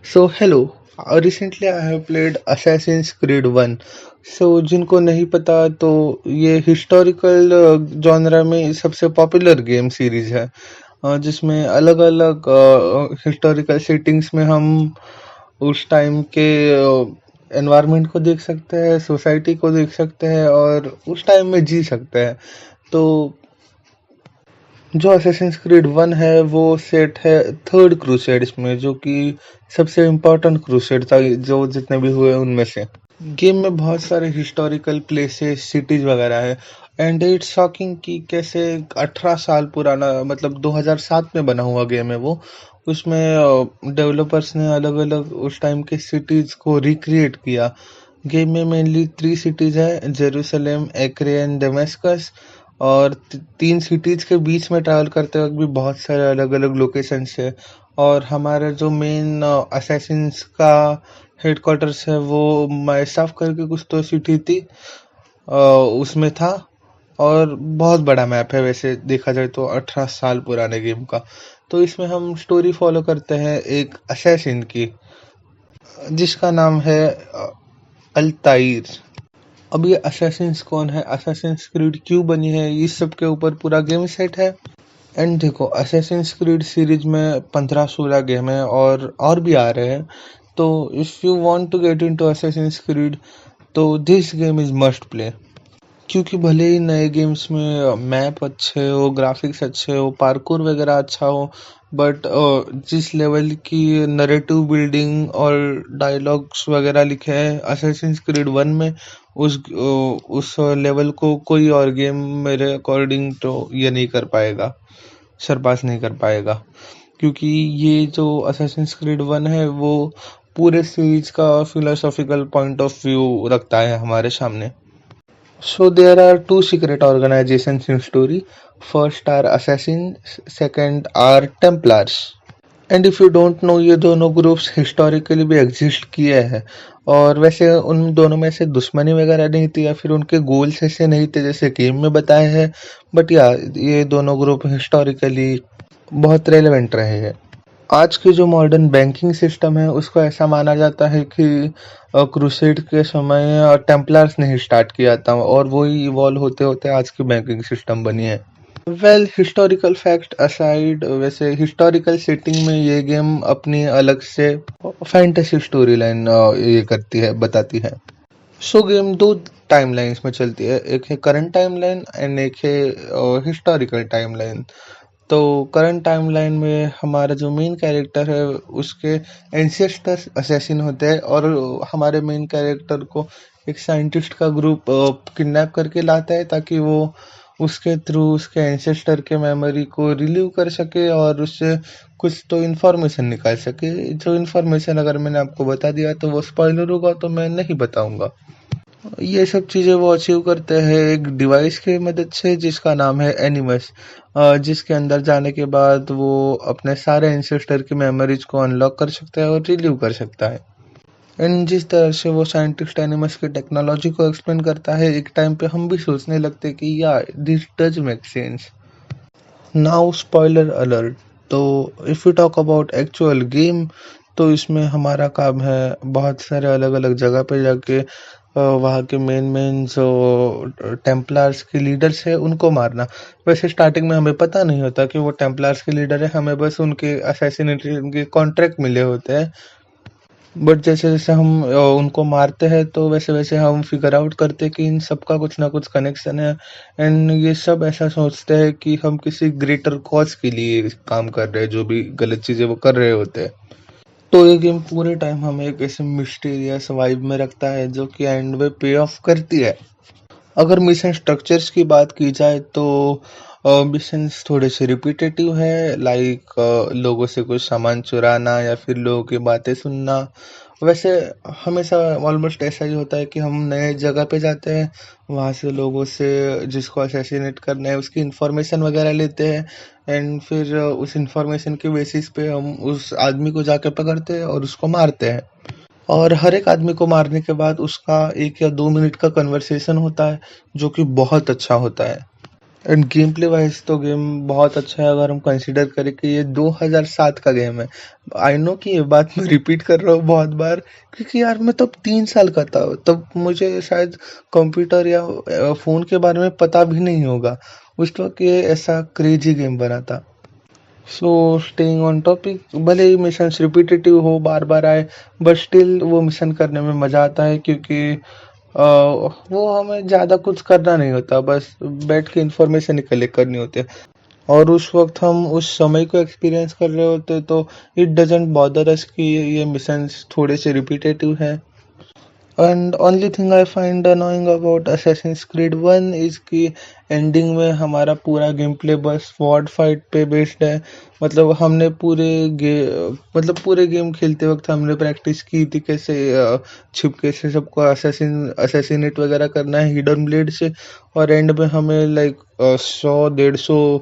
So hello, recently I have played Assassin's Creed 1. So जिनको नहीं पता तो ये हिस्टोरिकल जॉनरा में सबसे पॉपुलर गेम सीरीज है, जिसमें अलग अलग हिस्टोरिकल सेटिंग्स में हम उस टाइम के एनवायरनमेंट को देख सकते हैं, सोसाइटी को देख सकते हैं और उस टाइम में जी सकते हैं। तो जो असैसिन्स क्रीड 1 है वो सेट है थर्ड क्रूसेड्स में, जो कि सबसे इम्पोर्टेंट क्रूसेड था जो जितने भी हुए उनमें से। गेम में बहुत सारे हिस्टोरिकल प्लेसेस, सिटीज वगैरह है। एंड इट्स शॉकिंग कि कैसे 18 साल पुराना, मतलब 2007 में बना हुआ गेम है वो। उसमें डेवलपर्स ने अलग अलग उस टाइम के सिटीज को रिक्रिएट किया। गेम में मेनली 3 सिटीज है, जेरूसलम, एक्रे एंड दमेस्कस। और 3 सिटीज के बीच में ट्रैवल करते वक्त भी बहुत सारे अलग अलग लोकेशंस है। और हमारा जो मेन असैसिन्स का हेडक्वार्टर्स है वो मैसाफ करके कुछ तो सिटी थी, उसमें था। और बहुत बड़ा मैप है वैसे देखा जाए तो 18 साल पुराने गेम का। तो इसमें हम स्टोरी फॉलो करते हैं एक असैसिन की, जिसका नाम है अल्ताइर। अब ये असैसिन्स कौन है, असैसिन्स क्रीड क्यों बनी है, इस सब के ऊपर पूरा गेम सेट है। एंड देखो, असैसिन्स क्रीड सीरीज में 15-16 गेम है और भी आ रहे हैं। तो if you want to get into Assassin's Creed तो this game is must play. क्योंकि भले ही नए गेम्स में मैप अच्छे हो, ग्राफिक्स अच्छे हो, पार्कोर वगैरह अच्छा हो, बट जिस लेवल की नरेटिव बिल्डिंग और डायलॉग्स वगैरह लिखे हैं असैसिन्स क्रीड 1 में, उस लेवल को कोई और गेम मेरे अकॉर्डिंग तो ये नहीं कर पाएगा, सरपास नहीं कर पाएगा। क्योंकि ये जो असैसिन्स क्रीड 1 है वो पूरे सीरीज का फिलोसॉफिकल पॉइंट ऑफ व्यू रखता है हमारे सामने। So there are two secret organizations in story. First are assassins, second are Templars. And if you don't know, ये दोनों ग्रुप्स हिस्टोरिकली भी एग्जिस्ट किए हैं। और वैसे उन दोनों में से दुश्मनी वगैरह नहीं थी या फिर उनके गोल्स ऐसे नहीं थे जैसे गेम में बताए हैं। बट या ये दोनों ग्रुप हिस्टोरिकली बहुत रेलेवेंट रहे हैं। आज की जो मॉडर्न बैंकिंग सिस्टम है उसको ऐसा माना जाता है कि क्रूसेड के समय टेम्पलर्स ने ही स्टार्ट किया था और वो ही इवॉल्व होते होते आज की बैंकिंग सिस्टम बनी है। वेल, हिस्टोरिकल फैक्ट असाइड, वैसे हिस्टोरिकल सेटिंग में ये गेम अपनी अलग से फैंटेसी स्टोरी लाइन ये करती है, बताती है। सो गेम दो टाइमलाइंस में चलती है, एक है करंट टाइमलाइन एंड एक है हिस्टोरिकल टाइमलाइन। तो करंट टाइमलाइन में हमारा जो मेन कैरेक्टर है उसके एंसेस्टर्स असैसिन होते हैं और हमारे मेन कैरेक्टर को एक साइंटिस्ट का ग्रुप किडनैप करके लाता है ताकि वो उसके थ्रू उसके एंसेस्टर के मेमोरी को रिलीव कर सके और उससे कुछ तो इन्फॉर्मेशन निकाल सके। जो इन्फॉर्मेशन अगर मैंने आपको बता दिया तो वो स्पॉइलर होगा, तो मैं नहीं बताऊंगा। ये सब चीज़ें वो अचीव करते हैं एक डिवाइस की मदद से जिसका नाम है एनिमस, जिसके अंदर जाने के बाद वो अपने सारे एंसेस्टर की मेमोरीज को अनलॉक कर सकता है और रिलीव कर सकता है। एंड जिस तरह से वो साइंटिस्ट एनिमस की टेक्नोलॉजी को एक्सप्लेन करता है, एक टाइम पे हम भी सोचने लगते हैं कि yeah this does make sense. Now spoiler alert. तो if you talk about actual game, तो इसमें हमारा काम है बहुत सारे अलग अलग जगह पे जाके वहाँ के मेन मेन जो टेम्पलार्स के लीडर्स है उनको मारना। वैसे स्टार्टिंग में हमें पता नहीं होता कि वो टेम्पलार्स के लीडर है, हमें बस उनके असैसिनेशन के कॉन्ट्रैक्ट मिले होते हैं। बट जैसे जैसे हम उनको मारते हैं तो वैसे वैसे हम फिगर आउट करते हैं कि इन सबका कुछ ना कुछ कनेक्शन है। एंड ये सब ऐसा सोचते हैं कि हम किसी ग्रेटर कॉज के लिए काम कर रहे हैं, जो भी गलत चीजें वो कर रहे होते हैं। तो ये गेम पूरे टाइम हमें एक ऐसे मिस्टीरियस वाइब में रखता है जो कि एंड में पे ऑफ करती है। अगर मिशन स्ट्रक्चर्स की बात की जाए तो मिशंस थोड़े से रिपीटेटिव है, लाइक लोगों से कुछ सामान चुराना या फिर लोगों की बातें सुनना। वैसे हमेशा ऑलमोस्ट ऐसा ही होता है कि हम नए जगह पे जाते हैं, वहाँ से लोगों से जिसको असैसिनेट करना है उसकी इंफॉर्मेशन वगैरह लेते हैं। एंड फिर उस इंफॉर्मेशन के बेसिस पे हम उस आदमी को जाके पकड़ते हैं और उसको मारते हैं। और हर एक आदमी को मारने के बाद उसका 1 या 2 मिनट का कन्वर्सेशन होता है जो कि बहुत अच्छा होता है। एंड गेम प्ले वाइज तो गेम बहुत अच्छा है, अगर हम कंसिडर करें कि ये 2007 का गेम है। आई नो कि ये बात मैं रिपीट कर रहा हूँ बहुत बार, क्योंकि यार मैं तब 3 साल का था, तब मुझे शायद कंप्यूटर या फ़ोन के बारे में पता भी नहीं होगा। उस वक्त ये ऐसा क्रेजी गेम बना था। सो स्टेइंग ऑन टॉपिक, भले ही मिशंस रिपीटेटिव हो, बार बार आए, बट स्टिल वो मिशन करने में मज़ा आता है, क्योंकि वो हमें ज़्यादा कुछ करना नहीं होता, बस बैठ के इंफॉर्मेशन ही कलेक्ट करनी होती है। और उस वक्त हम उस समय को एक्सपीरियंस कर रहे होते, तो इट डजेंट बॉदर अस कि ये मिशंस थोड़े से रिपीटेटिव हैं। And only thing I find annoying about Assassin's Creed 1 is कि एंडिंग में हमारा पूरा गेम प्ले बस स्वॉर्ड फाइट पे बेस्ड है। मतलब हमने पूरे गेम खेलते वक्त हमने प्रैक्टिस की थी कैसे छिपके से सबको असैसिनेट वगैरह करना है हिडन ब्लेड से। और एंड में हमें लाइक 100 150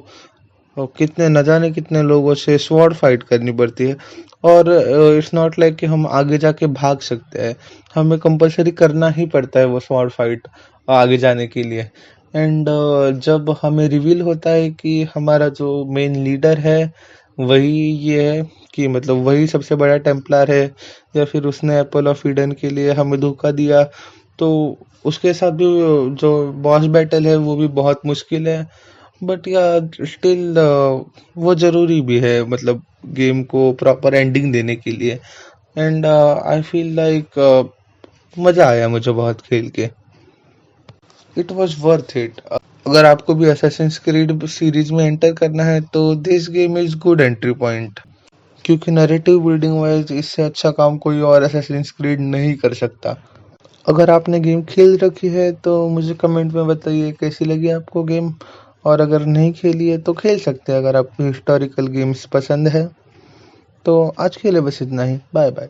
और कितने न जाने कितने लोगों से स्वॉर्ड फाइट करनी पड़ती है। और इट्स नॉट लाइक कि हम आगे जाके भाग सकते हैं, हमें कंपलसरी करना ही पड़ता है वो स्वॉर्ड फाइट आगे जाने के लिए। एंड जब हमें रिवील होता है कि हमारा जो मेन लीडर है वही ये है, कि मतलब वही सबसे बड़ा टेम्पलर है, या फिर उसने एप्पल ऑफ ईडन के लिए हमें धोखा दिया, तो उसके साथ भी जो बॉस बैटल है वो भी बहुत मुश्किल है। बट या स्टिल वो ज़रूरी भी है, मतलब गेम को प्रॉपर एंडिंग देने के लिए। एंड आई फील लाइक मज़ा आया मुझे बहुत खेल के। It was worth it. अगर आपको भी Assassin's Creed सीरीज में एंटर करना है तो this game is good entry point, क्योंकि नैरेटिव बिल्डिंग वाइज इससे अच्छा काम कोई और Assassin's Creed नहीं कर सकता। अगर आपने गेम खेल रखी है तो मुझे कमेंट में बताइए कैसी लगी आपको गेम। और अगर नहीं खेली है तो खेल सकते हैं, अगर आपको हिस्टोरिकल गेम्स पसंद है। तो आज के लिए बस इतना ही, बाय बाय।